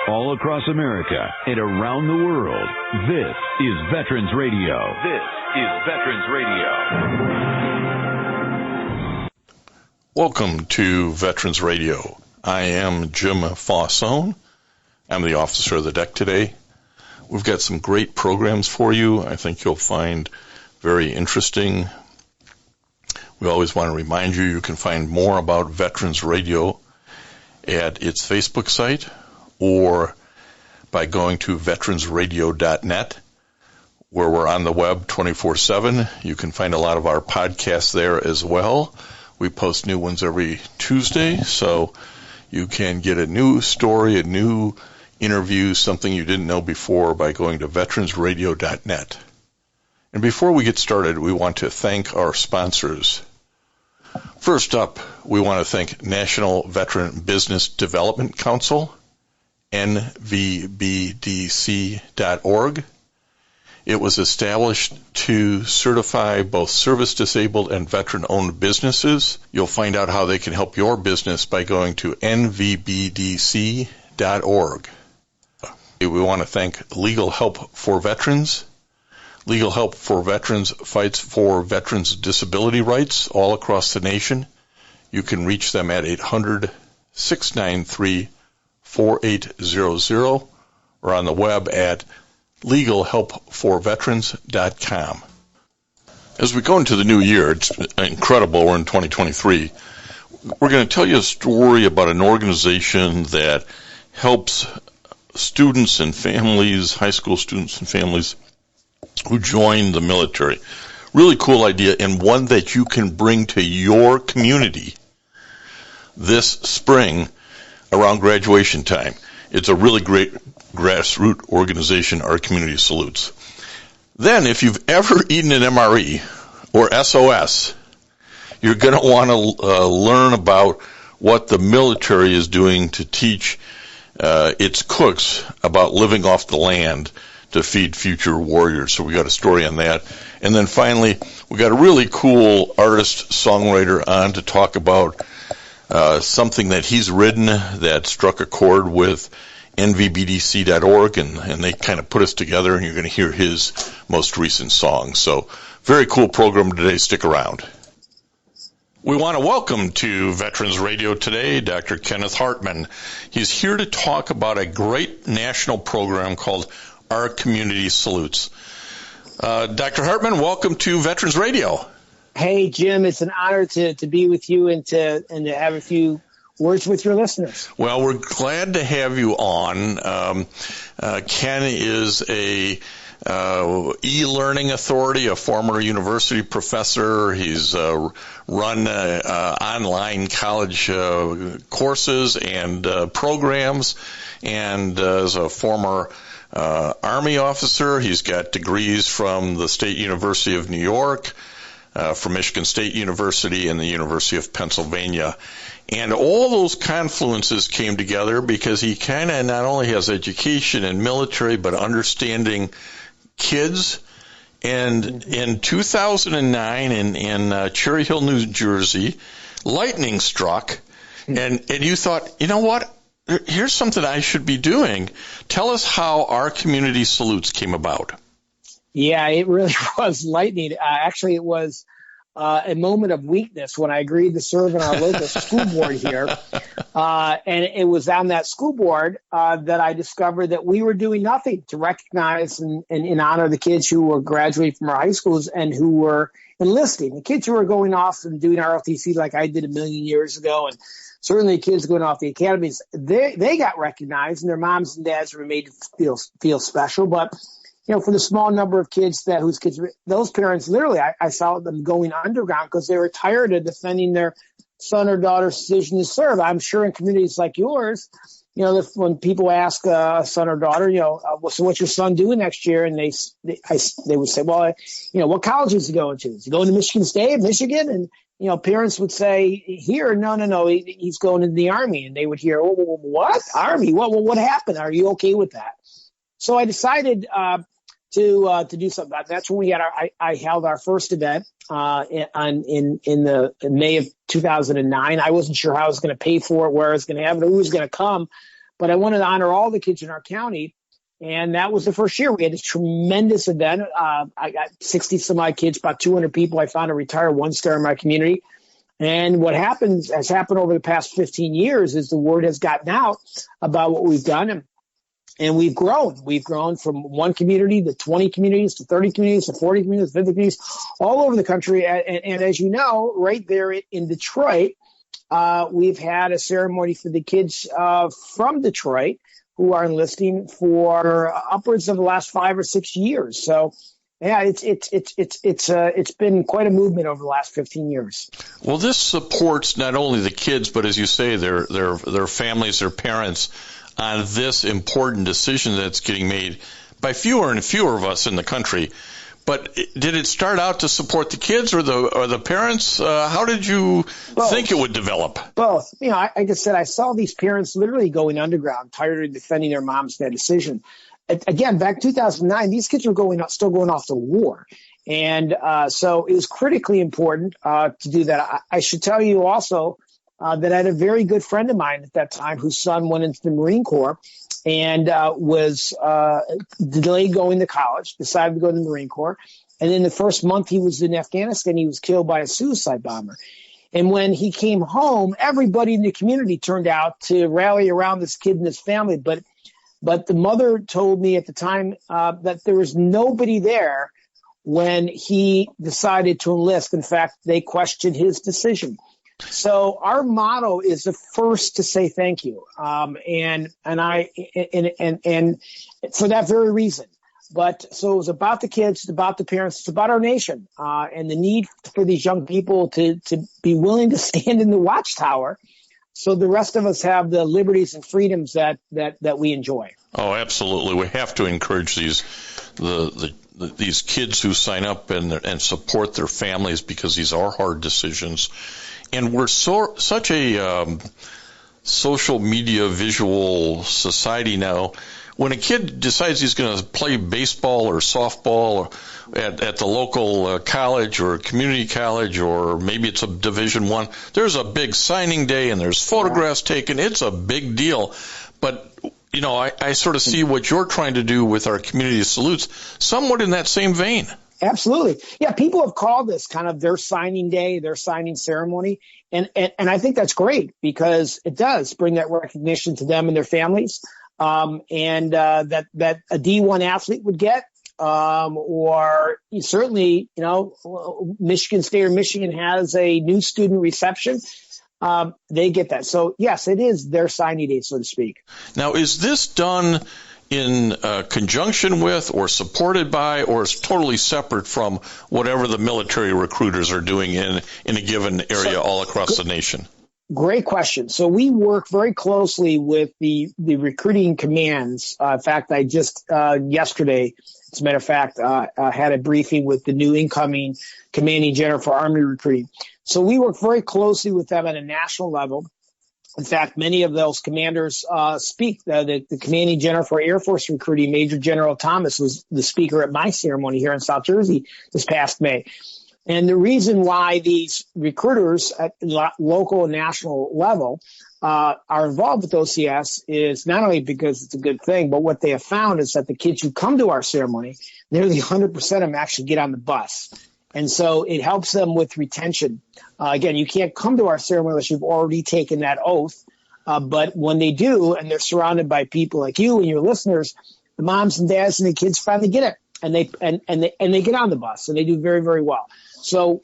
all across America and around the world. This is Veterans Radio. This is Veterans Radio. Welcome to Veterans Radio. I am Jim Fossone. I'm the officer of the deck today. We've got some great programs for you. I think you'll find very interesting. We always want to remind you, you can find more about Veterans Radio at its Facebook site or by going to veteransradio.net, where we're on the web 24/7. You can find a lot of our podcasts there as well. We post new ones every Tuesday, so you can get a new story, a new interview, something you didn't know before by going to veteransradio.net. And before we get started, we want to thank our sponsors. First up, we want to thank National Veteran Business Development Council, nvbdc.org. It was established to certify both service-disabled and veteran-owned businesses. You'll find out how they can help your business by going to nvbdc.org. We want to thank Legal Help for Veterans. Legal Help for Veterans fights for veterans' disability rights all across the nation. You can reach them at 800-693-4800 or on the web at legalhelpforveterans.com. As we go into the new year, it's incredible, we're in 2023, we're going to tell you a story about an organization that helps students and families, high school students and families who join the military. Really cool idea, and one that you can bring to your community this spring around graduation time. It's a really great grassroots organization our community salutes. Then, if you've ever eaten an MRE or SOS, you're going to want to learn about what the military is doing to teach its cooks about living off the land to feed future warriors. So we got a story on that. And then finally, we got a really cool artist-songwriter on to talk about something that he's written that struck a chord with nvbdc.org, and they kind of put us together, and you're going to hear his most recent song. So very cool program today. Stick around. We want to welcome to Veterans Radio today Dr. Kenneth Hartman. He's here to talk about a great national program called Our Community Salutes. Dr. Hartman, welcome to Veterans Radio. Hey, Jim, it's an honor to be with you and to have a few words with your listeners. Well, we're glad to have you on. Ken is a e-learning authority, a former university professor. He's run online college courses and programs, and as a former Army officer, he's got degrees from the State University of New York, from Michigan State University, and the University of Pennsylvania. And all those confluences came together because he kind of not only has education and military, but understanding kids. And in 2009 in Cherry Hill, New Jersey, lightning struck, and you thought, you know what? Here's something I should be doing. Tell us how Our Community Salutes came about. Yeah, it really was lightning. Actually, it was a moment of weakness when I agreed to serve in our local school board here. And it was on that school board that I discovered that we were doing nothing to recognize and honor the kids who were graduating from our high schools and who were enlisting. The kids who were going off and doing ROTC like I did a million years ago, and certainly kids going off the academies, they got recognized, and their moms and dads were made to feel special. But for the small number of kids those parents, literally, I saw them going underground because they were tired of defending their son or daughter's decision to serve. I'm sure in communities like yours, when people ask a son or daughter, so what's your son doing next year? And they would say, well, what college is he going to? Is he going to Michigan State, Michigan? And parents would say, here, no, he's going into the Army. And they would hear, oh, what? Army? What happened? Are you okay with that? So I decided to do something. That's when I held our first event in May of 2009. I wasn't sure how I was going to pay for it, where I was going to have it, who was going to come. but I wanted to honor all the kids in our county. And that was the first year. We had this tremendous event. I got 60 some odd kids, about 200 people. I found a retired one-star in my community. And what has happened over the past 15 years is the word has gotten out about what we've done. And we've grown. We've grown from one community to 20 communities to 30 communities to 40 communities, 50 communities, all over the country. And as you know, right there in Detroit, we've had a ceremony for the kids from Detroit who are enlisting for upwards of the last 5 or 6 years. So, yeah, it's been quite a movement over the last 15 years. Well, this supports not only the kids, but as you say, their families, their parents, on this important decision that's getting made by fewer and fewer of us in the country. But did it start out to support the kids or the parents? How did you think it would develop? Both. Like I said, I saw these parents literally going underground, tired of defending their moms' bad decision. Again, back in 2009, these kids were still going off to war. And so it was critically important to do that. I should tell you also that I had a very good friend of mine at that time whose son went into the Marine Corps and was delayed going to college, decided to go to the Marine Corps. And in the first month he was in Afghanistan, he was killed by a suicide bomber. And when he came home, everybody in the community turned out to rally around this kid and his family. But the mother told me at the time that there was nobody there when he decided to enlist. In fact, they questioned his decision. So our motto is the first to say thank you, and for that very reason. But so it was about the kids, it's about the parents, it's about our nation, and the need for these young people to be willing to stand in the watchtower, so the rest of us have the liberties and freedoms that we enjoy. Oh, absolutely. We have to encourage these kids who sign up and support their families, because these are hard decisions. And we're such a social media visual society now. When a kid decides he's going to play baseball or softball at the local college or community college, or maybe it's a Division I, there's a big signing day and there's photographs taken. It's a big deal. But, I sort of see what you're trying to do with our community salutes somewhat in that same vein. Absolutely. Yeah, people have called this kind of their signing day, their signing ceremony. And I think that's great, because it does bring that recognition to them and their families. And that a D1 athlete would get, or certainly, Michigan State or Michigan has a new student reception. They get that. So, yes, it is their signing day, so to speak. Now, is this done in conjunction with or supported by, or is totally separate from whatever the military recruiters are doing in a given area all across the nation? Great question. So we work very closely with the recruiting commands. In fact, I just yesterday, as a matter of fact, had a briefing with the new incoming commanding general for Army recruiting. So we work very closely with them at a national level. In fact, many of those commanders speak. The commanding general for Air Force recruiting, Major General Thomas, was the speaker at my ceremony here in South Jersey this past May. And the reason why these recruiters at local and national level are involved with OCS is not only because it's a good thing, but what they have found is that the kids who come to our ceremony, nearly 100% of them actually get on the bus. And so it helps them with retention. Again, you can't come to our ceremony unless you've already taken that oath. But when they do, and they're surrounded by people like you and your listeners, the moms and dads and the kids finally get it. And they get on the bus, and they do very, very well. So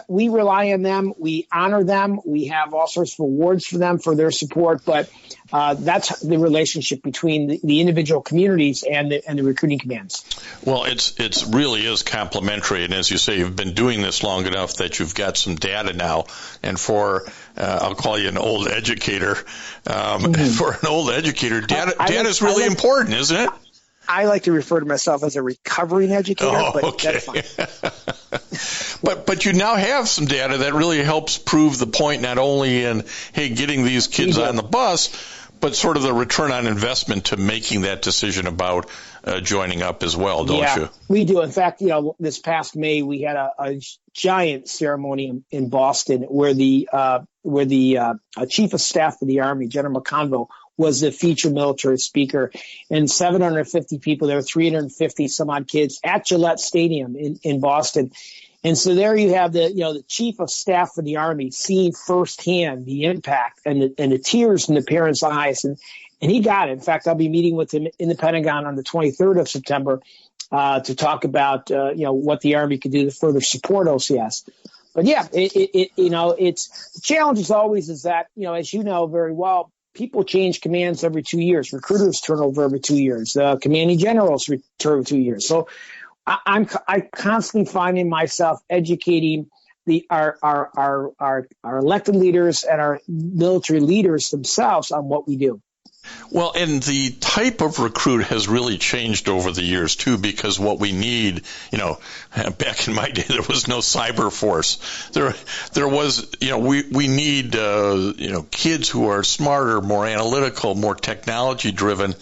we rely on them. We honor them. We have all sorts of awards for them for their support. But that's the relationship between the individual communities and the recruiting commands. Well, it's really is complementary. And as you say, you've been doing this long enough that you've got some data now. And I'll call you an old educator. For an old educator, data is really important, isn't it? I like to refer to myself as a recovering educator, but okay. That's fine. But you now have some data that really helps prove the point, not only in, getting these kids on the bus, but sort of the return on investment to making that decision about joining up as well, don't you? Yeah, we do. In fact, this past May, we had a giant ceremony in Boston where the chief of staff of the Army, General McConville, was the featured military speaker, and 750 people. There were 350 some odd kids at Gillette Stadium in Boston. And so there you have the chief of staff for the Army seeing firsthand the impact and the tears in the parents' eyes. And he got it. In fact, I'll be meeting with him in the Pentagon on the 23rd of September to talk about, what the Army could do to further support OCS. But yeah, it's the challenge is always is that, as you know very well, people change commands every 2 years. Recruiters turn over every 2 years. Commanding generals return every 2 years. So I'm constantly finding myself educating our elected leaders and our military leaders themselves on what we do. Well, and the type of recruit has really changed over the years, too, because what we need, back in my day, there was no cyber force. There was, we need, kids who are smarter, more analytical, more technology driven.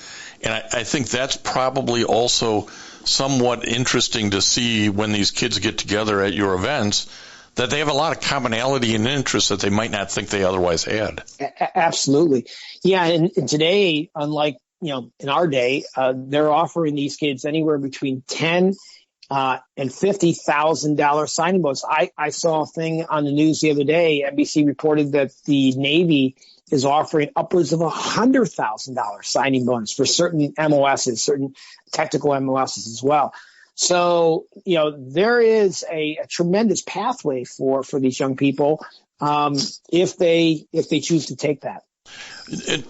And I think that's probably also somewhat interesting to see when these kids get together at your events, that they have a lot of commonality and interests that they might not think they otherwise had. Absolutely. Yeah. And today, unlike, in our day, they're offering these kids anywhere between $10,000 and $50,000 signing bonus. I saw a thing on the news the other day. NBC reported that the Navy is offering upwards of $100,000 signing bonus for certain MOSs, certain technical MOSs as well. So, there is a tremendous pathway for these young people if they choose to take that.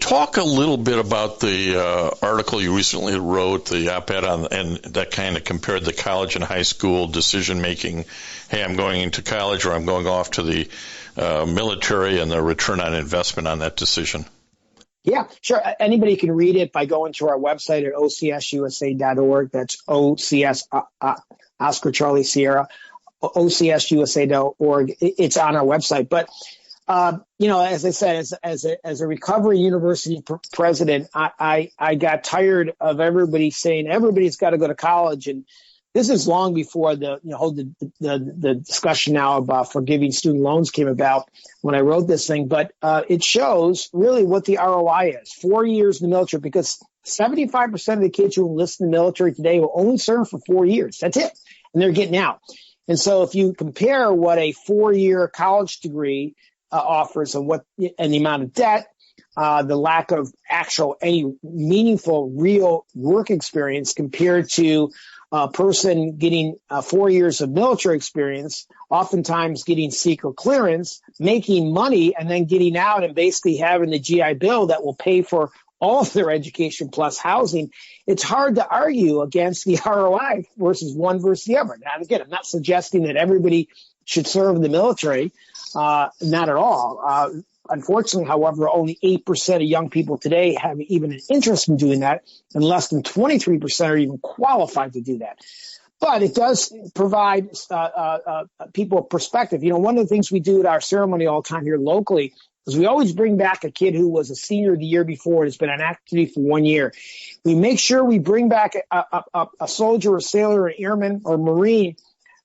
Talk a little bit about the article you recently wrote, the op-ed and that kind of compared the college and high school decision making. Hey, I'm going into college or I'm going off to the military, and the return on investment on that decision. Yeah, sure. Anybody can read it by going to our website at ocsusa.org. That's OCS, Oscar Charlie Sierra, ocsusa.org. It's on our website. But, as I said, as a recovering university president, I got tired of everybody saying everybody's got to go to college. And this is long before the discussion now about forgiving student loans came about when I wrote this thing. But it shows really what the ROI is. 4 years in the military, because 75% of the kids who enlist in the military today will only serve for 4 years. That's it. And they're getting out. And so if you compare what a 4-year college degree offers and the amount of debt, the lack of any meaningful real work experience compared to a person getting 4 years of military experience, oftentimes getting secret clearance, making money, and then getting out and basically having the GI Bill that will pay for all of their education plus housing, it's hard to argue against the ROI versus one versus the other. Now, again, I'm not suggesting that everybody should serve in the military, not at all. Unfortunately, however, only 8% of young people today have even an interest in doing that, and less than 23% are even qualified to do that. But it does provide people a perspective. One of the things we do at our ceremony all the time here locally is we always bring back a kid who was a senior the year before and has been on active duty for 1 year. We make sure we bring back a soldier, a sailor, an airman, or Marine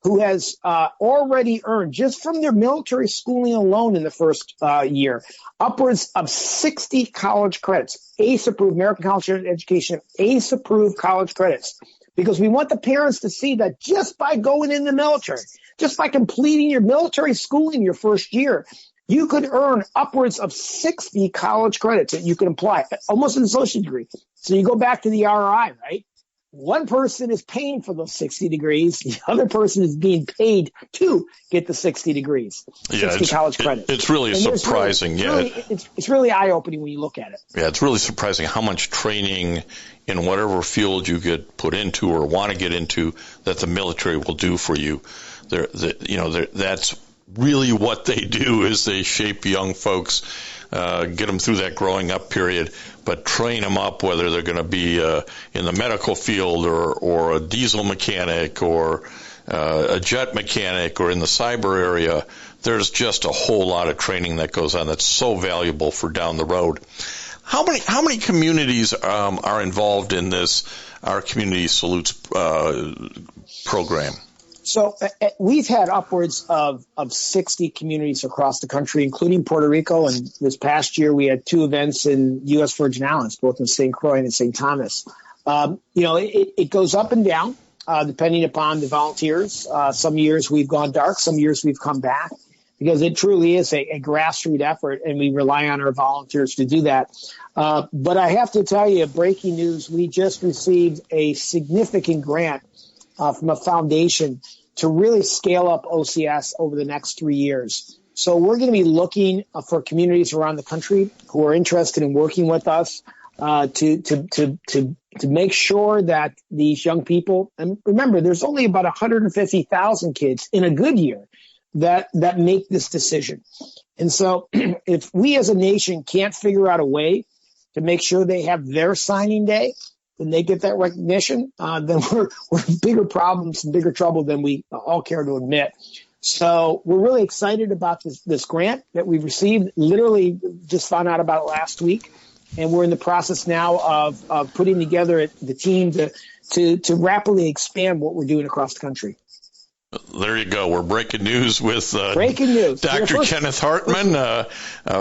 who has already earned, just from their military schooling alone in the first year, upwards of 60 college credits, ACE-approved, American College of Education, ACE-approved college credits, because we want the parents to see that just by going in the military, just by completing your military schooling your first year, you could earn upwards of 60 college credits that you can apply, almost an associate degree. So you go back to the ROI, right? One person is paying for those 60 degrees. The other person is being paid to get the 60 degrees, 60 college credits. It's really surprising. It's really eye-opening when you look at it. Yeah, it's really surprising how much training in whatever field you get put into or want to get into that the military will do for you. That's really what they do, is they shape young folks, get them through that growing up period, but train them up, whether they're going to be in the medical field or a diesel mechanic or a jet mechanic or in the cyber area. There's just a whole lot of training that goes on that's so valuable for down the road. How many communities are involved in this Our Community Salutes program? So we've had upwards of 60 communities across the country, including Puerto Rico. And this past year, we had 2 events in U.S. Virgin Islands, both in St. Croix and in St. Thomas. It goes up and down depending upon the volunteers. Some years we've gone dark. Some years we've come back, because it truly is a grassroots effort, and we rely on our volunteers to do that. But I have to tell you, breaking news, we just received a significant grant from a foundation to really scale up OCS over the next 3 years. So we're going to be looking for communities around the country who are interested in working with us to make sure that these young people, and remember, there's only about 150,000 kids in a good year that make this decision. And so if we as a nation can't figure out a way to make sure they have their signing day, then they get that recognition, then we're in bigger problems and bigger trouble than we all care to admit. So we're really excited about this grant that we've received. Literally just found out about it last week. And we're in the process now of putting together the team to rapidly expand what we're doing across the country. There you go. We're breaking news with breaking news. Dr. Kenneth Hartman,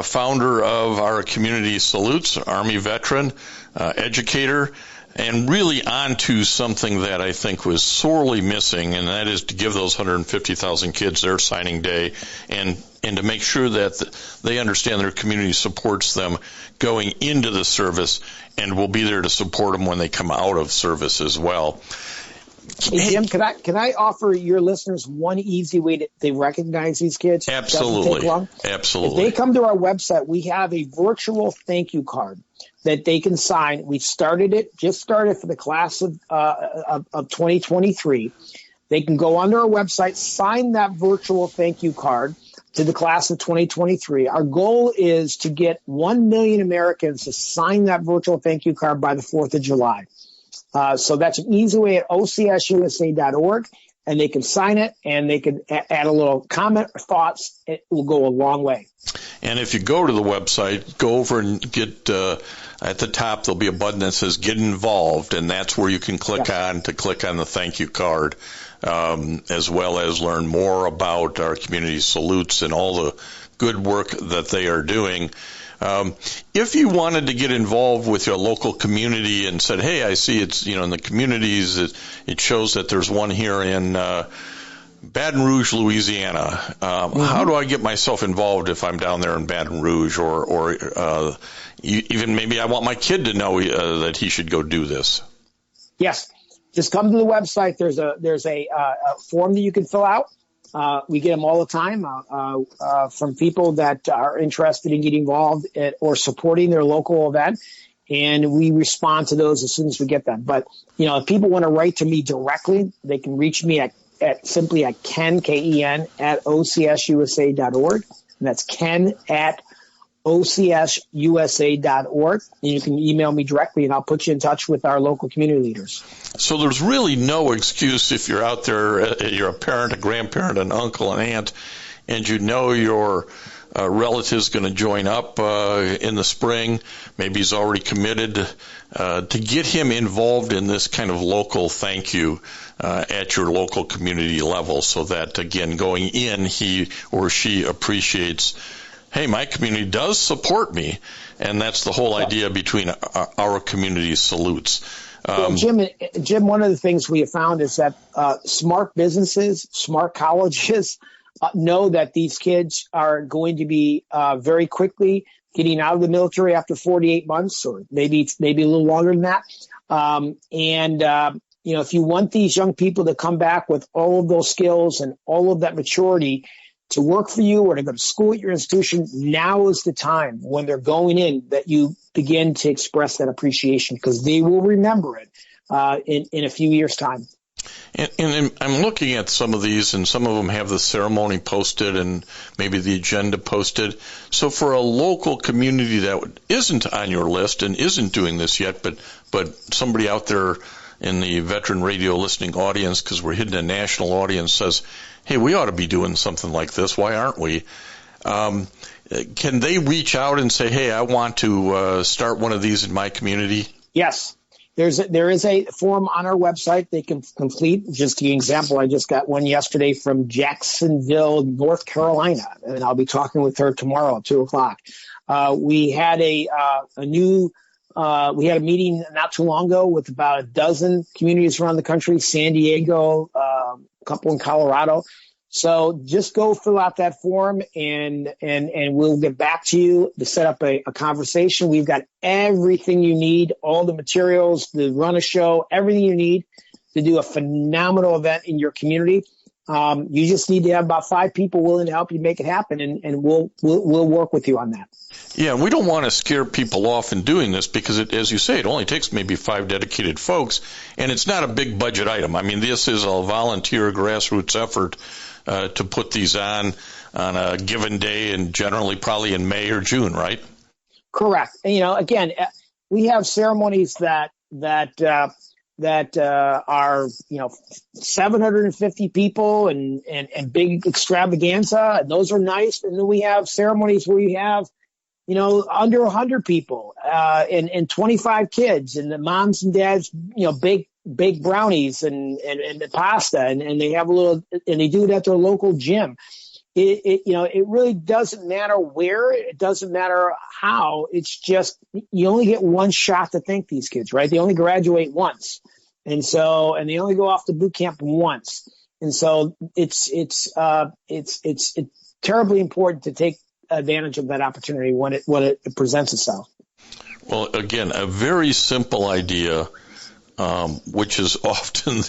founder of our Community Salutes, Army veteran, educator, and really onto something that I think was sorely missing, and that is to give those 150,000 kids their signing day and to make sure that they understand their community supports them going into the service and will be there to support them when they come out of service as well. Hey, Jim, can I offer your listeners one easy way to recognize these kids? Absolutely. Doesn't take long. Absolutely. If they come to our website, we have a virtual thank you card that they can sign. We've just started for the class of 2023. They can go onto our website, sign that virtual thank you card to the class of 2023. Our goal is to get 1 million Americans to sign that virtual thank you card by the 4th of July. So that's an easy way at ocsusa.org, and they can sign it, and they can add a little comment or thoughts. It will go a long way. And if you go to the website, go over and get at the top, there'll be a button that says Get Involved, and that's where you can click on the thank you card, as well as learn more about our Community Salutes and all the good work that they are doing. If you wanted to get involved with your local community and said, hey, I see it's, in the communities, it shows that there's one here in Baton Rouge, Louisiana. How do I get myself involved if I'm down there in Baton Rouge, or even maybe I want my kid to know that he should go do this? Yes. Just come to the website. There's a form that you can fill out. We get them all the time from people that are interested in getting involved or supporting their local event, and we respond to those as soon as we get them. But if people want to write to me directly, they can reach me at Ken, K-E-N, at ocsusa.org, and that's Ken at ocsusa.org, and you can email me directly, and I'll put you in touch with our local community leaders. So there's really no excuse if you're out there, you're a parent, a grandparent, an uncle, an aunt, and your relative's going to join up in the spring. Maybe he's already committed to get him involved in this kind of local thank you at your local community level, so that, again, going in, he or she appreciates, hey, my community does support me, and that's the whole idea between our Community Salutes. Well, Jim, one of the things we have found is that smart businesses, smart colleges know that these kids are going to be very quickly getting out of the military after 48 months, or maybe a little longer than that. If you want these young people to come back with all of those skills and all of that maturity to work for you or to go to school at your institution, now is the time when they're going in that you begin to express that appreciation, because they will remember it in a few years' time. And I'm looking at some of these, and some of them have the ceremony posted and maybe the agenda posted. So for a local community that isn't on your list and isn't doing this yet, but somebody out there in the veteran radio listening audience, because we're hitting a national audience, says, hey, we ought to be doing something like this. Why aren't we? Can they reach out and say, hey, I want to start one of these in my community? Yes. There is a form on our website they can complete. Just the example, I just got one yesterday from Jacksonville, North Carolina, and I'll be talking with her tomorrow at 2:00. We had we had a meeting not too long ago with about a dozen communities around the country, San Diego, a couple in Colorado. So just go fill out that form and we'll get back to you to set up a conversation. We've got everything you need, all the materials, to run a show, everything you need to do a phenomenal event in your community. You just need to have about 5 people willing to help you make it happen, and we'll work with you on that. Yeah, and we don't want to scare people off in doing this because, as you say, it only takes maybe 5 dedicated folks, and it's not a big budget item. I mean, this is a volunteer grassroots effort to put these on a given day, and generally probably in May or June, right? Correct. And, again, we have ceremonies that are 750 people and big extravaganza, and those are nice. And then we have ceremonies where you have under 100 people and 25 kids, and the moms and dads bake brownies and the pasta, and they have and they do it at their local gym. It really doesn't matter where, it doesn't matter how. It's just you only get one shot to thank these kids, right? They only graduate once, and they only go off to boot camp once, and so it's terribly important to take advantage of that opportunity when it presents itself. Well, again, a very simple idea, which is often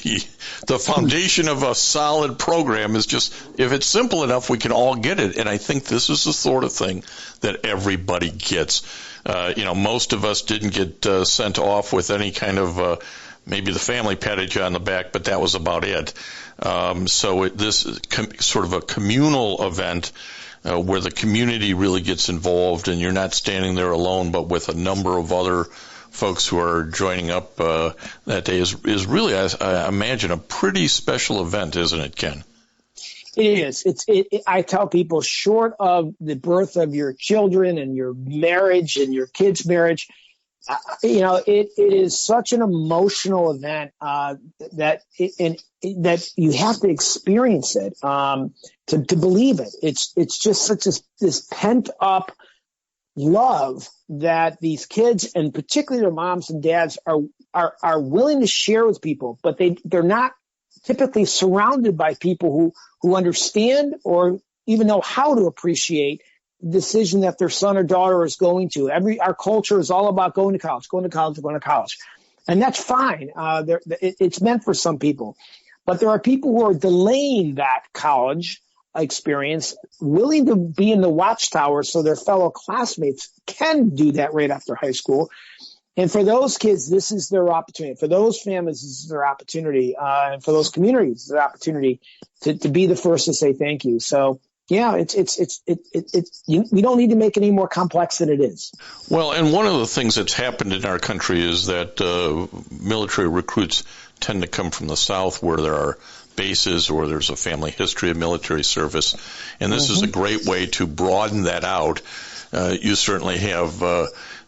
the foundation of a solid program, is just, if it's simple enough, we can all get it. And I think this is the sort of thing that everybody gets. Most of us didn't get sent off with any kind of maybe the family patted you on the back, but that was about it. So this is sort of a communal event where the community really gets involved, and you're not standing there alone, but with a number of other folks who are joining up that day is really, I imagine, a pretty special event, isn't it, Ken? It is. I tell people, short of the birth of your children and your marriage and your kids' marriage, it is such an emotional event that you have to experience it to believe it. It's just such this pent up love that these kids, and particularly their moms and dads, are willing to share with people, but they're not typically surrounded by people who understand or even know how to appreciate the decision that their son or daughter is going to. Our culture is all about going to college, and that's fine. It's meant for some people, but there are people who are delaying that college experience, willing to be in the watchtower so their fellow classmates can do that right after high school. And for those kids, this is their opportunity. For those families, this is their opportunity. And for those communities, it's their opportunity to be the first to say thank you. So, yeah, we don't need to make it any more complex than it is. Well, and one of the things that's happened in our country is that military recruits tend to come from the South, where there are bases or there's a family history of military service. And this is a great way to broaden that out. You certainly have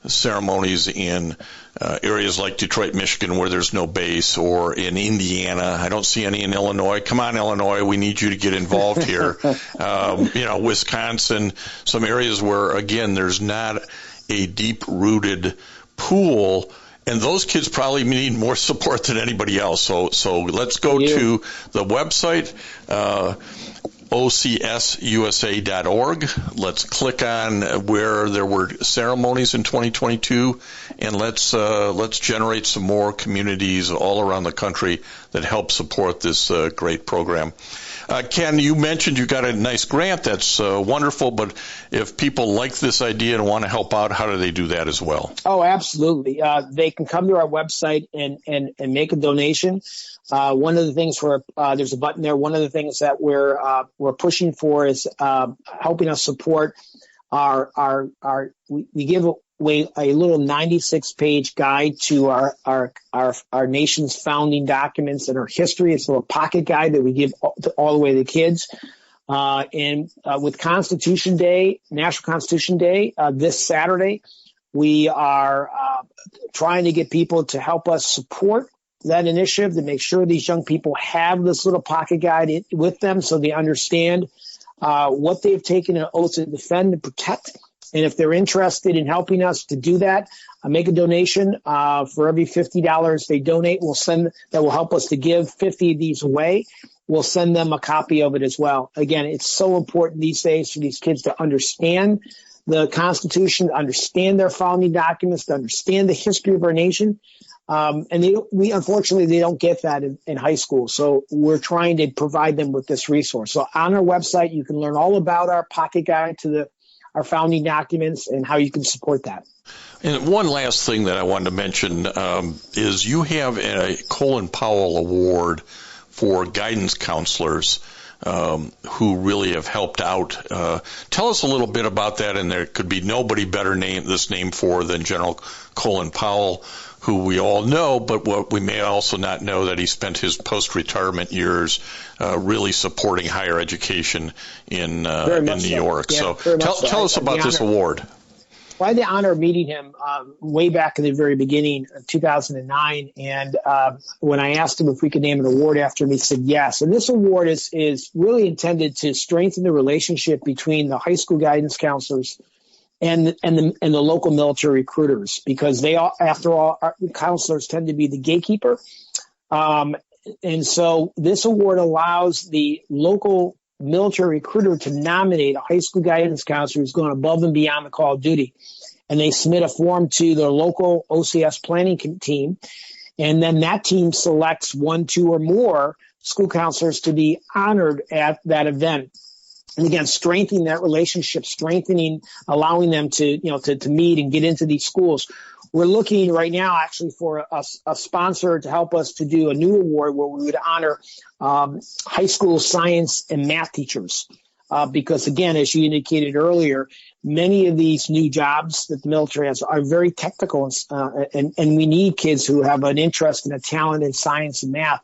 ceremonies in areas like Detroit, Michigan, where there's no base, or in Indiana. I don't see any in Illinois. Come on, Illinois, we need you to get involved here. Wisconsin, some areas where, again, there's not a deep-rooted pool, and those kids probably need more support than anybody else. So let's go to the website, OCSUSA.org. Let's click on where there were ceremonies in 2022, and let's generate some more communities all around the country that help support this great program. Ken, you mentioned you got a nice grant. That's wonderful, but if people like this idea and want to help out, how do they do that as well? Oh, absolutely. They can come to our website and make a donation. One of the things there's a button there. One of the things that we're pushing for is helping us support we give away a little 96-page guide to our nation's founding documents and our history. It's a little pocket guide that we give all the way to kids. And with Constitution Day, National Constitution Day, this Saturday, we are trying to get people to help us support that initiative to make sure these young people have this little pocket guide with them so they understand what they've taken an oath to defend and protect. And if they're interested in helping us to do that, make a donation. For every $50 they donate, that will help us to give 50 of these away. We'll send them a copy of it as well. Again, it's so important these days for these kids to understand the Constitution, to understand their founding documents, to understand the history of our nation. Unfortunately, they don't get that in high school. So we're trying to provide them with this resource. So on our website, you can learn all about our pocket guide to our founding documents and how you can support that. And one last thing that I wanted to mention is you have a Colin Powell Award for guidance counselors who really have helped out. Tell us a little bit about that, and there could be nobody better named for than General Colin Powell, who we all know, but what we may also not know that he spent his post-retirement years really supporting higher education in New York. Yeah, so tell us about this award. Well, I had the honor of meeting him way back in the very beginning of 2009. And when I asked him if we could name an award after him, he said yes. And this award is really intended to strengthen the relationship between the high school guidance counselors and the local military recruiters, because they all, after all, counselors tend to be the gatekeeper. And so this award allows the local military recruiter to nominate a high school guidance counselor who's going above and beyond the call of duty. And they submit a form to their local OCS planning team. And then that team selects 1, 2, or more school counselors to be honored at that event. And again, strengthening that relationship, allowing them to meet and get into these schools. We're looking right now actually for a sponsor to help us to do a new award where we would honor high school science and math teachers. Because again, as you indicated earlier, many of these new jobs that the military has are very technical, and we need kids who have an interest and a talent in science and math.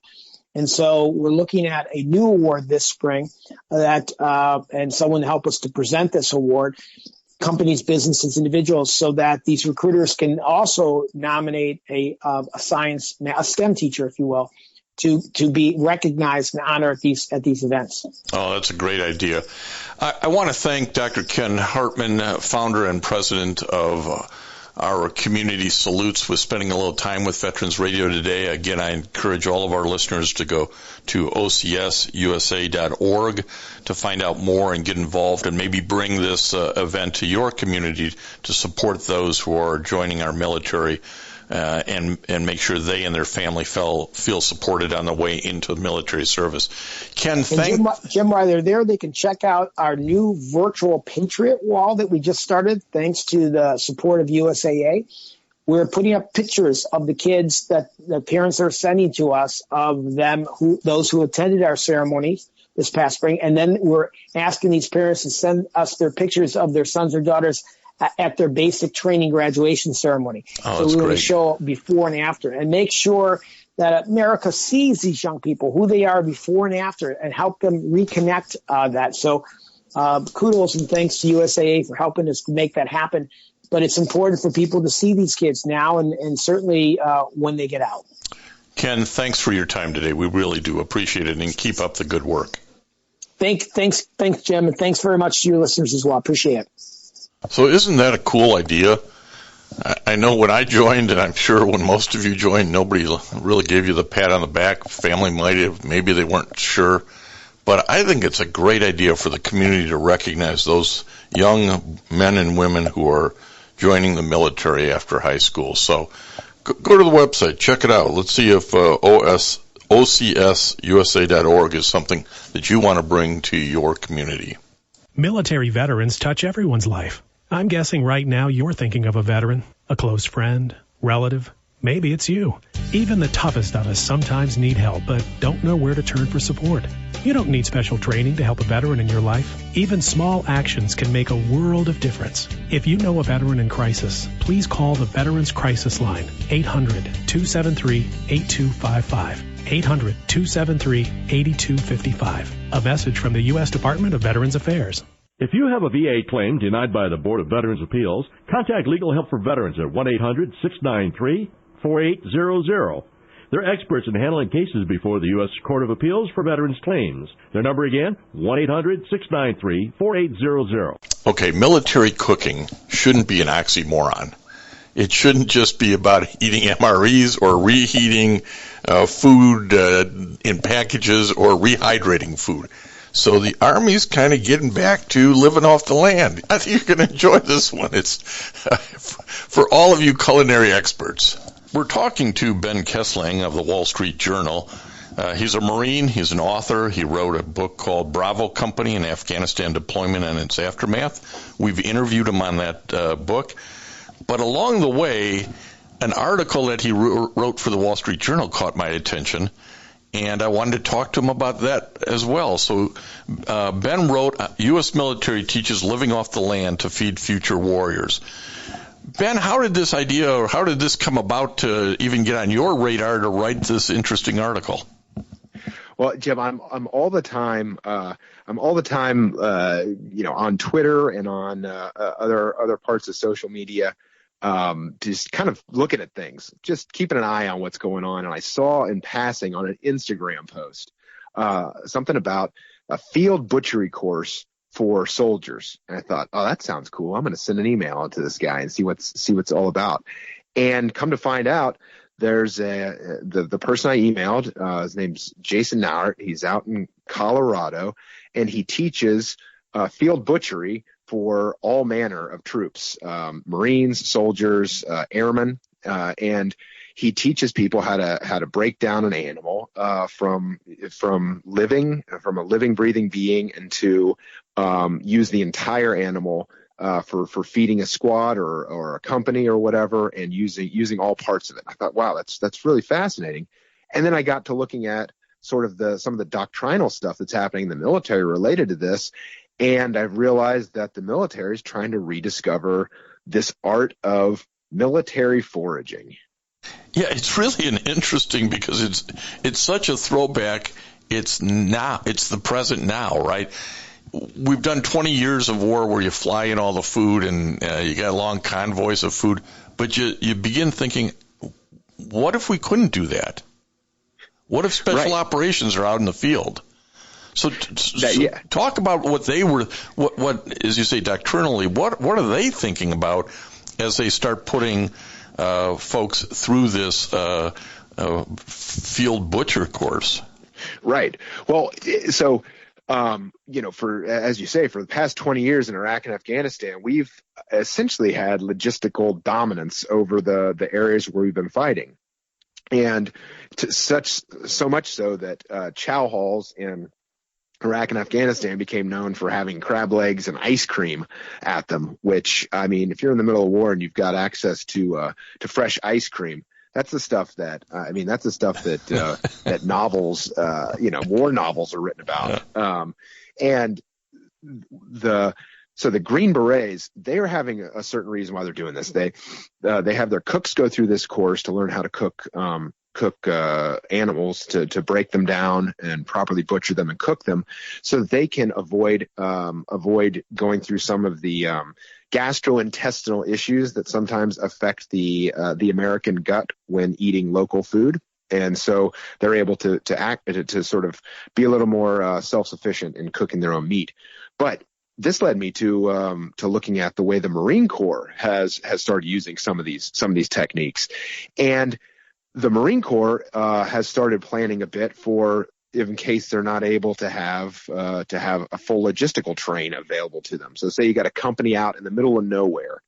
And so we're looking at a new award this spring and someone to help us to present this award, companies, businesses, individuals, so that these recruiters can also nominate a STEM teacher, if you will, to be recognized and honored at these events. Oh, that's a great idea. I want to thank Dr. Ken Hartman, founder and president of our Community Salutes, for spending a little time with Veterans Radio today. Again, I encourage all of our listeners to go to ocsusa.org to find out more and get involved and maybe bring this event to your community to support those who are joining our military and make sure they and their family feel supported on the way into military service. Ken, Jim, while they're there, they can check out our new virtual Patriot Wall that we just started, thanks to the support of USAA. We're putting up pictures of the kids that the parents are sending to us of them, those who attended our ceremonies this past spring, and then we're asking these parents to send us their pictures of their sons or daughters at their basic training graduation ceremony. So we want to show before and after and make sure that America sees these young people, who they are before and after, and help them reconnect that. So kudos and thanks to USAA for helping us make that happen. But it's important for people to see these kids now and certainly when they get out. Ken, thanks for your time today. We really do appreciate it, and keep up the good work. Thanks, Jim, and thanks very much to your listeners as well. Appreciate it. So isn't that a cool idea? I know when I joined, and I'm sure when most of you joined, nobody really gave you the pat on the back. Family might have, maybe they weren't sure. But I think it's a great idea for the community to recognize those young men and women who are joining the military after high school. So go to the website, check it out. Let's see if OCSUSA.org is something that you want to bring to your community. Military veterans touch everyone's life. I'm guessing right now you're thinking of a veteran, a close friend, relative. Maybe it's you. Even the toughest of us sometimes need help, but don't know where to turn for support. You don't need special training to help a veteran in your life. Even small actions can make a world of difference. If you know a veteran in crisis, please call the Veterans Crisis Line, 800-273-8255. 800-273-8255. A message from the U.S. Department of Veterans Affairs. If you have a VA claim denied by the Board of Veterans' Appeals, contact Legal Help for Veterans at 1-800-693-4800. They're experts in handling cases before the U.S. Court of Appeals for Veterans Claims. Their number again, 1-800-693-4800. Okay, military cooking shouldn't be an oxymoron. It shouldn't just be about eating MREs or reheating food in packages or rehydrating food. So the Army's kind of getting back to living off the land. I think you're going to enjoy this one. It's for all of you culinary experts. We're talking to Ben Kesling of the Wall Street Journal. He's a Marine. He's an author. He wrote a book called Bravo Company, an Afghanistan Deployment and Its Aftermath. We've interviewed him on that book. But along the way, an article that he wrote for the Wall Street Journal caught my attention, and I wanted to talk to him about that as well. So Ben wrote, U.S. military teaches living off the land to feed future warriors. Ben, how did this idea, or how did this come about to even get on your radar to write this interesting article? Well, Jim, I'm all the time, on Twitter and on other parts of social media, just kind of looking at things, just keeping an eye on what's going on. And I saw in passing on an Instagram post something about a field butchery course for soldiers. And I thought, oh, that sounds cool. I'm going to send an email to this guy and see what's all about. And come to find out, there's the person I emailed, his name's Jason Nauert. He's out in Colorado, and he teaches field butchery for all manner of troops, Marines, soldiers, airmen, and he teaches people how to break down an animal from a living, breathing being, and to use the entire animal for feeding a squad or a company or whatever, and using all parts of it. I thought, wow, that's really fascinating. And then I got to looking at sort of some of the doctrinal stuff that's happening in the military related to this, and I've realized that the military is trying to rediscover this art of military foraging. Yeah, it's really interesting because it's such a throwback. It's the present now, right? We've done 20 years of war where you fly in all the food and you got long convoys of food, but you begin thinking, what if we couldn't do that? What if special operations are out in the field? So talk about what they were, what as you say, doctrinally, what are they thinking about as they start putting folks through this field butcher course? Right. Well, so as you say, for the past 20 years in Iraq and Afghanistan, we've essentially had logistical dominance over the areas where we've been fighting, and so much so that chow halls in Iraq and Afghanistan became known for having crab legs and ice cream at them, which, I mean, if you're in the middle of war and you've got access to fresh ice cream, that's the stuff that that novels, war novels are written about. And the Green Berets, they're having a certain reason why they're doing this. They have their cooks go through this course to learn how to cook animals, to break them down and properly butcher them and cook them, so that they can avoid going through some of the gastrointestinal issues that sometimes affect the American gut when eating local food. And so they're able to sort of be a little more self-sufficient in cooking their own meat. But this led me to looking at the way the Marine Corps has started using some of these techniques. And the Marine Corps has started planning a bit for, in case they're not able to have a full logistical train available to them. So say you got a company out in the middle of nowhere.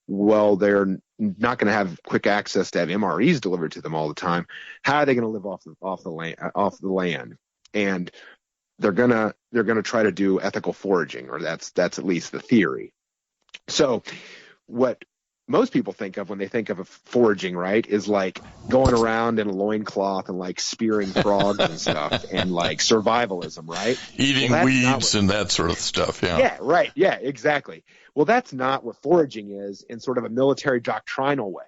Well, they're not going to have quick access to have MREs delivered to them all the time. How are they going to live off the land? And they're gonna try to do ethical foraging, or that's at least the theory. So what most people think of when they think of foraging, right, is like going around in a loincloth and like spearing frogs and stuff, and like survivalism, right? Eating weeds and that sort of stuff, yeah. Yeah, right, yeah, exactly. Well, that's not what foraging is in sort of a military doctrinal way.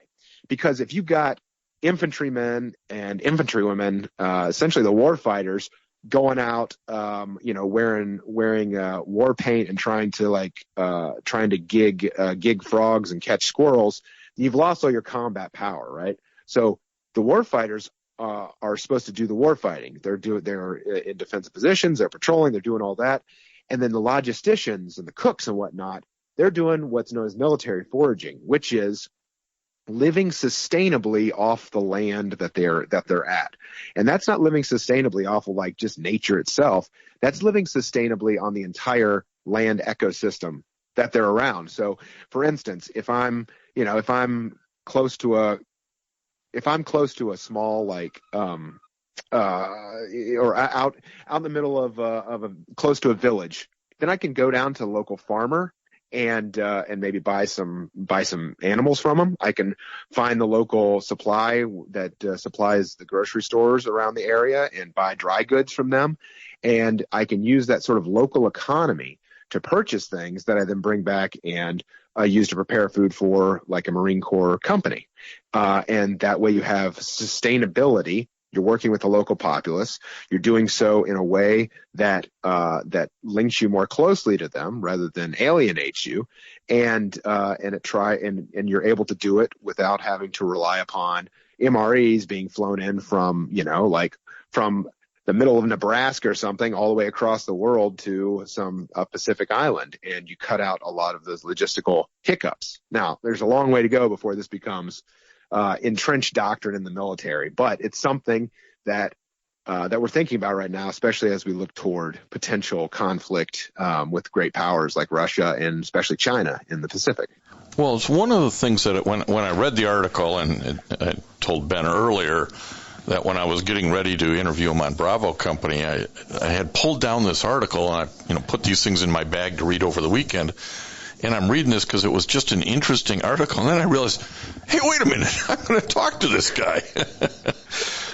Because if you've got infantrymen and infantrywomen, essentially the war fighters, going out, wearing war paint and trying to gig frogs and catch squirrels, you've lost all your combat power, right? So the war fighters are supposed to do the war fighting. They're in defensive positions, they're patrolling, they're doing all that. And then the logisticians and the cooks and whatnot, they're doing what's known as military foraging, which is living sustainably off the land that they're at. And that's not living sustainably off of like just nature itself. That's living sustainably on the entire land ecosystem that they're around. So for instance, if I'm close to a small or out in the middle of close to a village, then I can go down to a local farmer and maybe buy some animals from them. I can find the local supply that supplies the grocery stores around the area and buy dry goods from them. And I can use that sort of local economy to purchase things that I then bring back and use to prepare food for like a Marine Corps company. And that way you have sustainability. You're working with the local populace. You're doing so in a way that links you more closely to them rather than alienates you, and you're able to do it without having to rely upon MREs being flown in from from the middle of Nebraska or something all the way across the world to some Pacific island, and you cut out a lot of those logistical hiccups. Now, there's a long way to go before this becomes entrenched doctrine in the military, but it's something that we're thinking about right now, especially as we look toward potential conflict with great powers like Russia and especially China in the Pacific. Well, it's one of the things that when I read the article, and I told Ben earlier that when I was getting ready to interview him on Bravo Company, I had pulled down this article and I put these things in my bag to read over the weekend. And I'm reading this because it was just an interesting article. And then I realized, hey, wait a minute, I'm going to talk to this guy.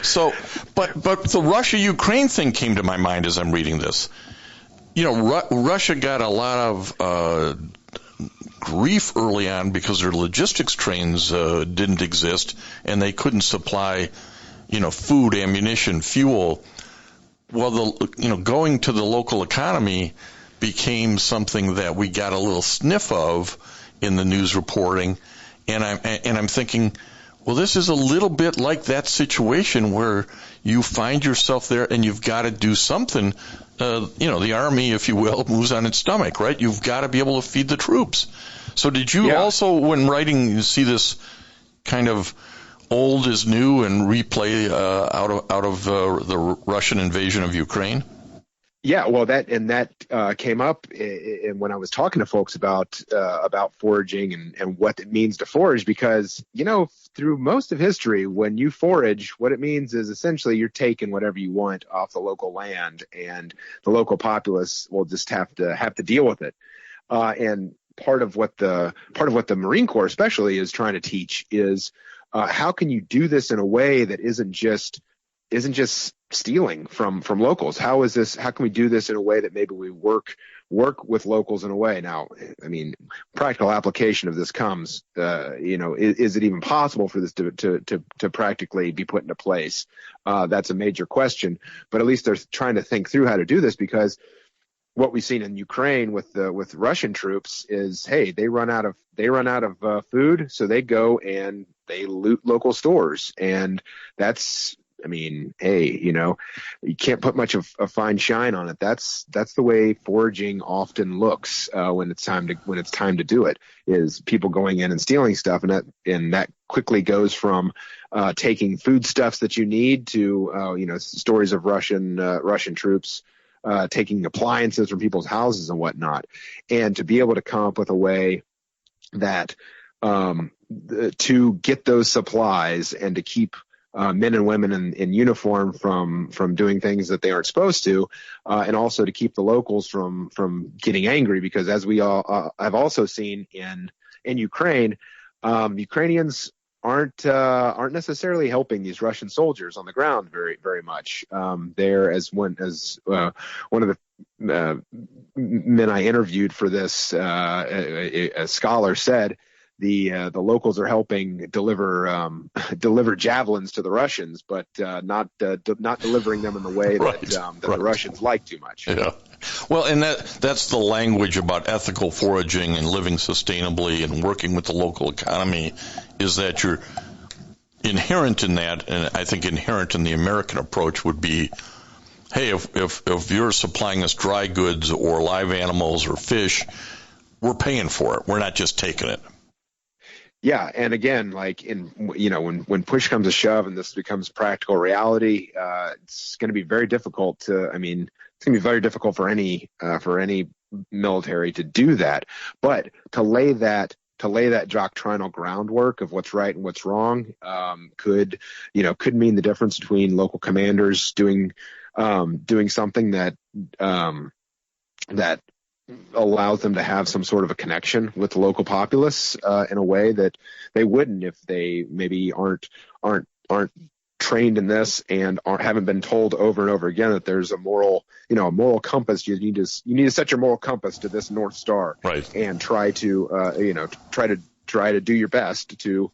So, but the Russia-Ukraine thing came to my mind as I'm reading this. Russia got a lot of grief early on because their logistics trains didn't exist and they couldn't supply, food, ammunition, fuel. Well, going to the local economy became something that we got a little sniff of in the news reporting, and I'm thinking, well, this is a little bit like that situation where you find yourself there and you've got to do something. The army, if you will, moves on its stomach, right? You've got to be able to feed the troops. So did you also, when writing, see this kind of old is new and replay out of the Russian invasion of Ukraine? Yeah, well, that came up when I was talking to folks about foraging and what it means to forage, because through most of history, when you forage, what it means is essentially you're taking whatever you want off the local land, and the local populace will just have to deal with it. And part of what the Marine Corps especially is trying to teach is how can you do this in a way that isn't just stealing from locals? How can we do this in a way that maybe we work with locals in a way? Now, I mean, practical application of this comes, is it even possible for this to practically be put into place? That's a major question, but at least they're trying to think through how to do this, because what we've seen in Ukraine with Russian troops is, hey, they run out of food, so they go and they loot local stores, and that's, I mean, hey, you can't put much of a fine shine on it. That's the way foraging often looks when it's time to do it, is people going in and stealing stuff, and that quickly goes from taking foodstuffs that you need to stories of Russian troops taking appliances from people's houses and whatnot, and to be able to come up with a way that to get those supplies and to keep men and women in uniform from doing things that they aren't supposed to, and also to keep the locals from getting angry, because as we all have also seen in Ukraine, Ukrainians aren't necessarily helping these Russian soldiers on the ground very, very much. They're, as one of the men I interviewed for this, a scholar said, the locals are helping deliver javelins to the Russians, but not delivering them in the way right, that right. the Russians like too much. Yeah. Well, and that's the language about ethical foraging and living sustainably and working with the local economy, is that you're inherent in that, and I think inherent in the American approach would be, hey, if you're supplying us dry goods or live animals or fish, we're paying for it. We're not just taking it. Yeah, and again, like when push comes to shove and this becomes practical reality, it's going to be very difficult it's going to be very difficult for any military to do that. But to lay that doctrinal groundwork of what's right and what's wrong could mean the difference between local commanders doing something that allows them to have some sort of a connection with the local populace in a way that they wouldn't if they maybe aren't trained in this and haven't been told over and over again that there's a moral compass. You need to set your moral compass to this North Star, right, and try to do your best to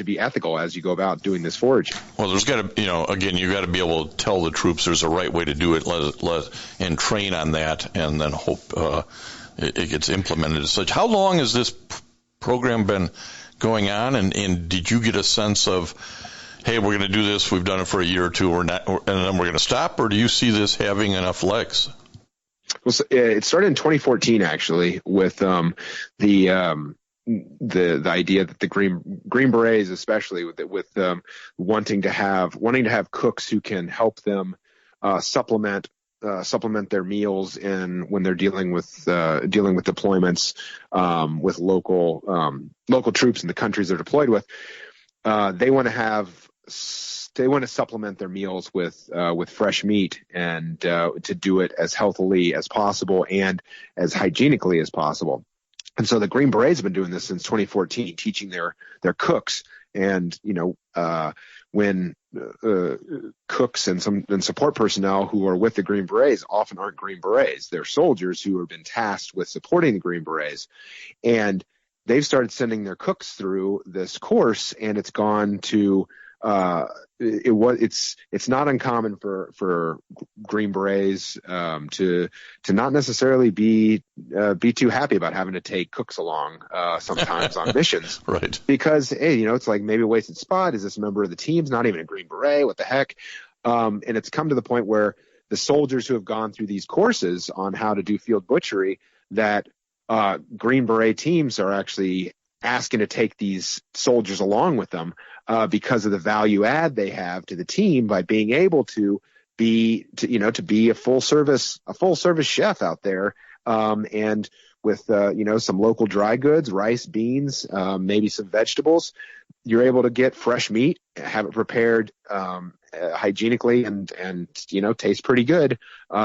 be ethical as you go about doing this foraging. Well, there's got to, again, you got to be able to tell the troops there's a right way to do it, and train on that, and then hope it gets implemented as such. How long has this program been going on, and did you get a sense of, hey, we're going to do this, we've done it for a year or two, and then we're going to stop, or do you see this having enough legs? Well, it started in 2014, actually, with the idea that the Green Berets, especially with wanting to have cooks who can help them supplement their meals when they're dealing with deployments with local troops in the countries they're deployed with. They want to supplement their meals with fresh meat, and to do it as healthily as possible and as hygienically as possible. And so the Green Berets have been doing this since 2014, teaching their cooks. And when cooks and support personnel who are with the Green Berets often aren't Green Berets, they're soldiers who have been tasked with supporting the Green Berets, and they've started sending their cooks through this course, and it's gone to it's not uncommon for Green Berets to not necessarily be too happy about having to take cooks along sometimes on missions, right? Because hey, it's like maybe a wasted spot. Is this a member of the team's not even a Green Beret? What the heck? And it's come to the point where the soldiers who have gone through these courses on how to do field butchery, that Green Beret teams are actually asking to take these soldiers along with them because of the value add they have to the team by being able to be a full service chef out there, and with some local dry goods, rice, beans, maybe some vegetables. You're able to get fresh meat, have it prepared hygienically, and tastes pretty good.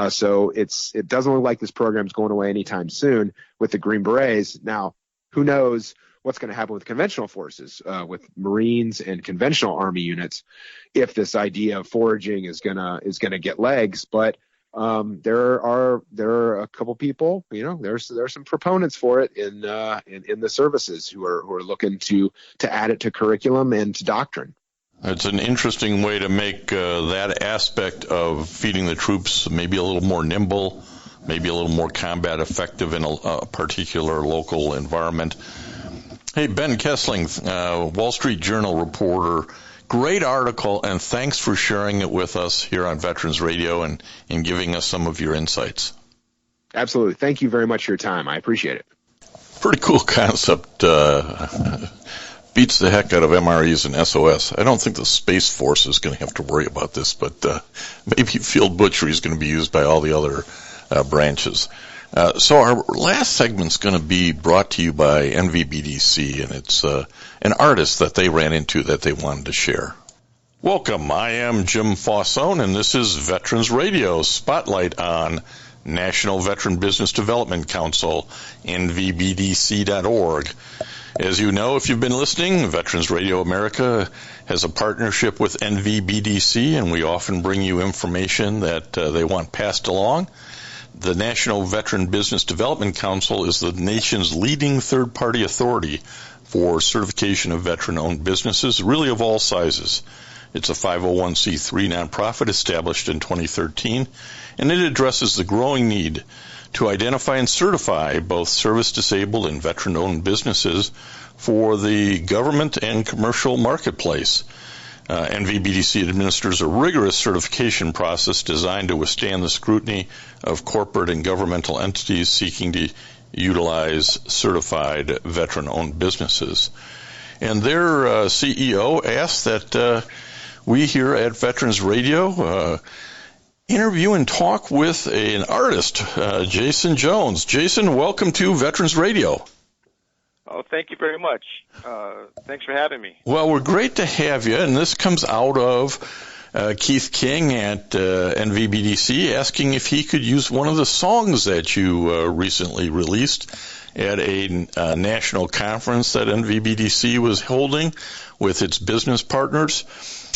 So it doesn't look like this program's going away anytime soon with the Green Berets. Now, who knows what's going to happen with conventional forces, with Marines and conventional Army units, if this idea of foraging is gonna get legs. But there are a couple people, there's some proponents for it in the services who are looking to add it to curriculum and to doctrine. It's an interesting way to make that aspect of feeding the troops maybe a little more nimble, maybe a little more combat effective in a particular local environment. Hey, Ben Kesling, Wall Street Journal reporter, great article, and thanks for sharing it with us here on Veterans Radio and giving us some of your insights. Absolutely. Thank you very much for your time. I appreciate it. Pretty cool concept. Beats the heck out of MREs and SOS. I don't think the Space Force is going to have to worry about this, but maybe field butchery is going to be used by all the other branches. So our last segment's going to be brought to you by NVBDC, and it's an artist that they ran into that they wanted to share. Welcome. I am Jim Fossone, and this is Veterans Radio Spotlight on National Veteran Business Development Council, nvbdc.org. As you know, if you've been listening, Veterans Radio America has a partnership with NVBDC, and we often bring you information that they want passed along. The National Veteran Business Development Council is the nation's leading third-party authority for certification of veteran-owned businesses, really of all sizes. It's a 501c3 nonprofit established in 2013, and it addresses the growing need to identify and certify both service-disabled and veteran-owned businesses for the government and commercial marketplace. NVBDC administers a rigorous certification process designed to withstand the scrutiny of corporate and governmental entities seeking to utilize certified veteran-owned businesses. And their CEO asked that we here at Veterans Radio interview and talk with an artist, Jason Jones. Jason, welcome to Veterans Radio. Oh, thank you very much. Thanks for having me. Well, we're great to have you, and this comes out of Keith King at NVBDC asking if he could use one of the songs that you recently released at a national conference that NVBDC was holding with its business partners.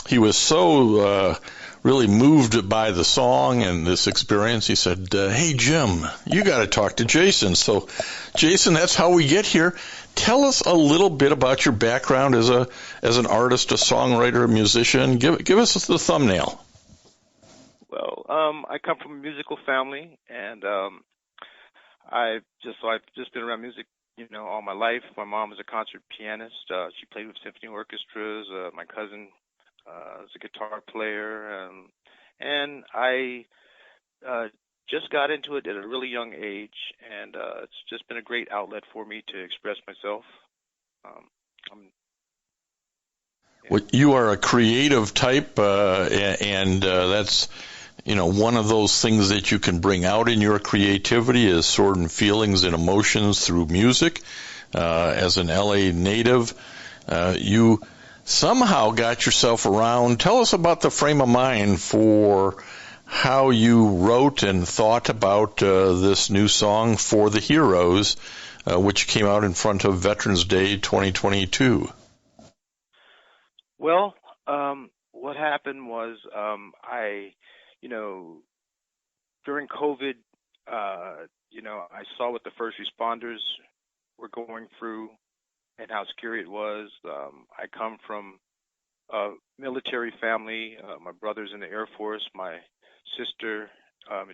He was so really moved by the song and this experience. He said, hey, Jim, you got to talk to Jason. So, Jason, that's how we get here. Tell us a little bit about your background as an artist, a songwriter, a musician. Give us the thumbnail. Well, I come from a musical family, and I've just been around music, all my life. My mom was a concert pianist. She played with symphony orchestras. My cousin was a guitar player, and I just got into it at a really young age, and it's just been a great outlet for me to express myself. Well, you are a creative type, and that's one of those things that you can bring out in your creativity is certain feelings and emotions through music. As an LA native, you somehow got yourself around. Tell us about the frame of mind for how you wrote and thought about this new song, For the Heroes, which came out in front of Veterans Day 2022. Well, what happened was during COVID, I saw what the first responders were going through and how scary it was. I come from a military family. My brother's in the Air Force. My sister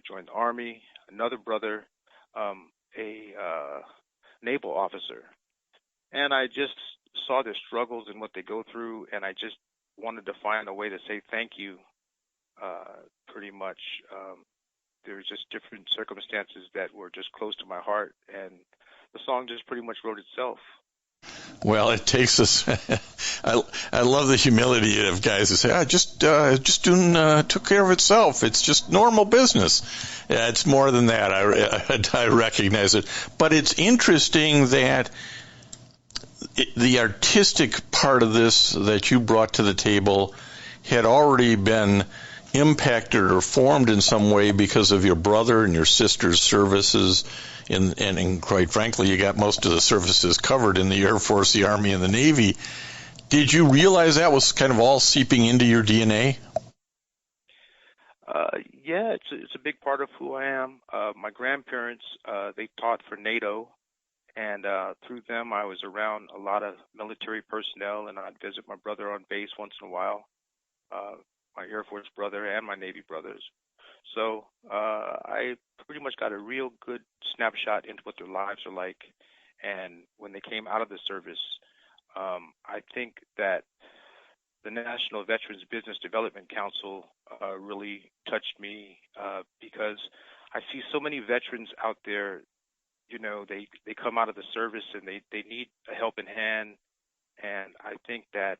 joined the Army. Another brother, a naval officer. And I just saw their struggles and what they go through, and I just wanted to find a way to say thank you, pretty much. There were just different circumstances that were just close to my heart, and the song just pretty much wrote itself. Well, it takes us. I love the humility of guys who say, just took care of itself. It's just normal business. Yeah, it's more than that. I recognize it. But it's interesting that the artistic part of this that you brought to the table had already been impacted or formed in some way because of your brother and your sister's services. And quite frankly, you got most of the services covered in the Air Force, the Army, and the Navy. Did you realize that was kind of all seeping into your DNA? Yeah, it's a big part of who I am. My grandparents, they taught for NATO, and through them I was around a lot of military personnel, and I'd visit my brother on base once in a while, my Air Force brother and my Navy brothers. So I pretty much got a real good snapshot into what their lives are like. And when they came out of the service, I think that the National Veterans Business Development Council really touched me because I see so many veterans out there, they come out of the service and they need a helping hand. And I think that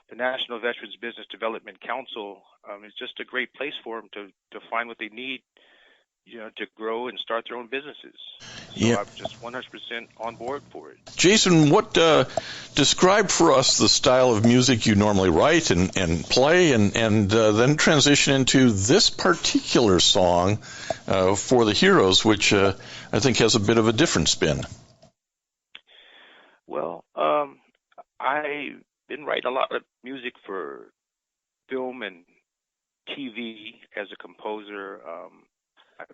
the National Veterans Business Development Council is just a great place for them to find what they need, to grow and start their own businesses. So yeah. I'm just 100% on board for it. Jason, describe for us the style of music you normally write and play, and then transition into this particular song, For the Heroes, which I think has a bit of a different spin. Well, I've been writing a lot of music for film and TV as a composer.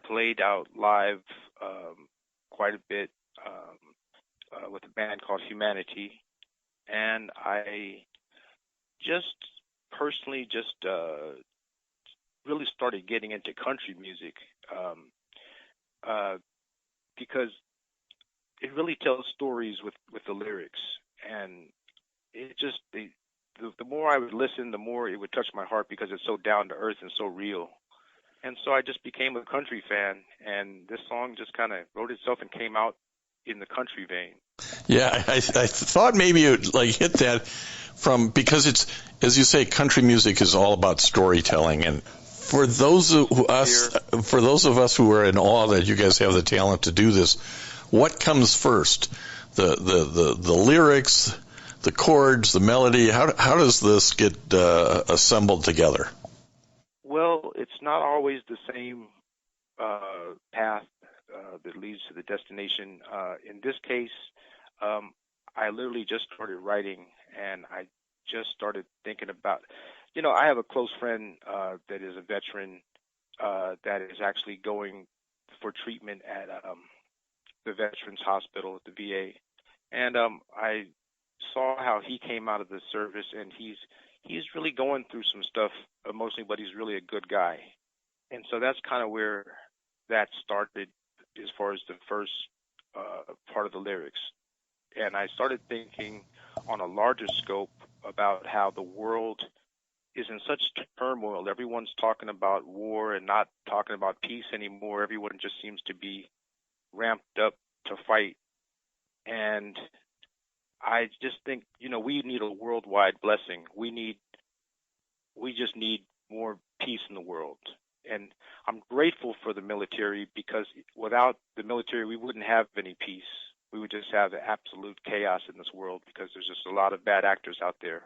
played out live quite a bit with a band called Humanity, and I just personally really started getting into country music because it really tells stories with the lyrics, and it just the more I would listen, the more it would touch my heart because it's so down to earth and so real. And so I just became a country fan, and this song just kind of wrote itself and came out in the country vein. Yeah, I thought maybe it would like hit that because it's, as you say, country music is all about storytelling, and for those of us who are in awe that you guys have the talent to do this, what comes first? The lyrics, the chords, the melody. How does this get assembled together? Well, it's not always the same path that leads to the destination. In this case, I literally just started writing, and I just started thinking about, I have a close friend that is a veteran that is actually going for treatment at the Veterans Hospital at the VA. And I saw how he came out of the service, and he's really going through some stuff emotionally, but he's really a good guy. And so that's kind of where that started as far as the first part of the lyrics. And I started thinking on a larger scope about how the world is in such turmoil. Everyone's talking about war and not talking about peace anymore. Everyone just seems to be ramped up to fight. And I just think, we need a worldwide blessing. We just need more peace in the world. And I'm grateful for the military, because without the military, we wouldn't have any peace. We would just have absolute chaos in this world because there's just a lot of bad actors out there.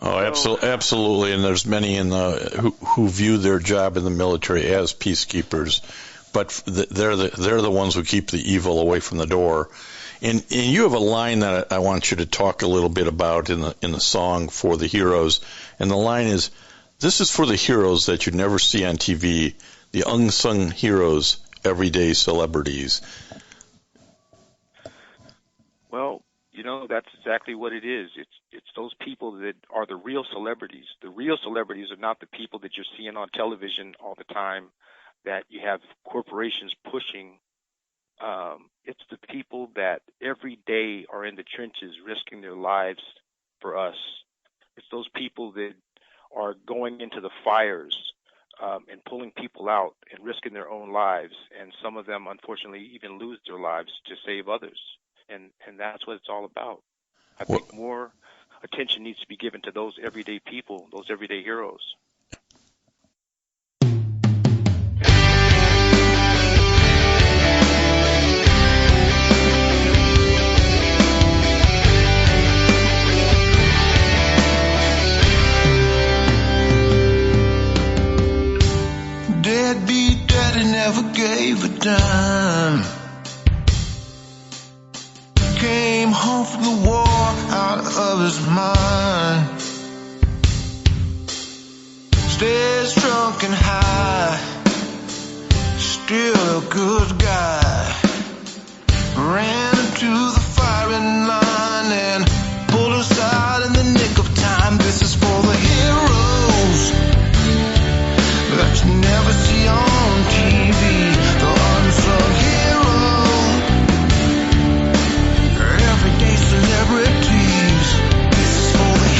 Oh, absolutely. And there's many who view their job in the military as peacekeepers, but they're the ones who keep the evil away from the door. And you have a line that I want you to talk a little bit about in the song For the Heroes. And the line is, "This is for the heroes that you never see on TV, the unsung heroes, everyday celebrities." Well, that's exactly what it is. It's those people that are the real celebrities. The real celebrities are not the people that you're seeing on television all the time, that you have corporations pushing. It's the people that every day are in the trenches risking their lives for us. It's those people that are going into the fires and pulling people out and risking their own lives. And some of them, unfortunately, even lose their lives to save others. And that's what it's all about. I think more attention needs to be given to those everyday people, those everyday heroes. Deadbeat daddy never gave a dime. Came home from the war out of his mind. Stays drunk and high, still a good guy. Ran into the firing line and pulled aside in the nick of time. This is for the heroes that you never see on TV, the unsung heroes, everyday celebrities. This is for the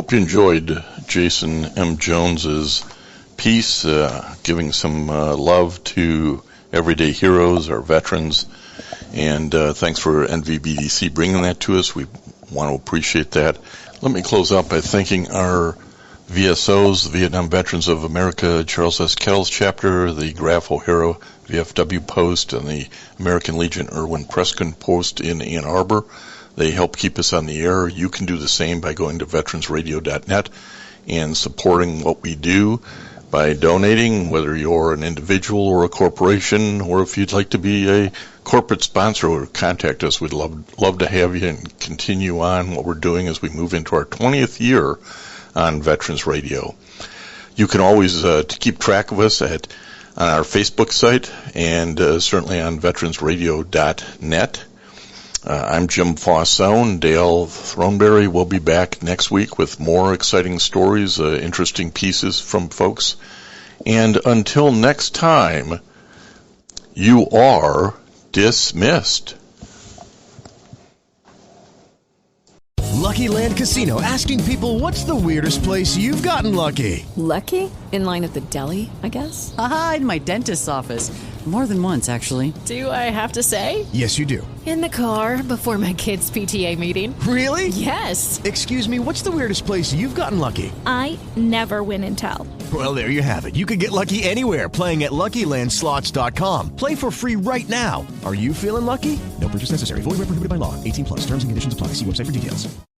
Hope you enjoyed Jason M. Jones's piece, giving some love to everyday heroes, our veterans, and thanks for NVBDC bringing that to us. We want to appreciate that. Let me close out by thanking our VSOs, the Vietnam Veterans of America, Charles S. Kettles chapter, the Graf O'Hara VFW post, and the American Legion Irwin Prescott post in Ann Arbor. They help keep us on the air. You can do the same by going to veteransradio.net and supporting what we do by donating, whether you're an individual or a corporation, or if you'd like to be a corporate sponsor or contact us. We'd love to have you and continue on what we're doing as we move into our 20th year on Veterans Radio. You can always keep track of us on our Facebook site and certainly on veteransradio.net. I'm Jim Fossone. Dale Throneberry will be back next week with more exciting stories, interesting pieces from folks. And until next time, you are dismissed. Lucky Land Casino, asking people, what's the weirdest place you've gotten lucky? Lucky? In line at the deli, I guess? Aha, in my dentist's office. More than once, actually. Do I have to say? Yes, you do. In the car before my kids' PTA meeting. Really? Yes. Excuse me, what's the weirdest place you've gotten lucky? I never win and tell. Well, there you have it. You can get lucky anywhere, playing at LuckyLandSlots.com. Play for free right now. Are you feeling lucky? No purchase necessary. Void where prohibited by law. 18+. Terms and conditions apply. See website for details.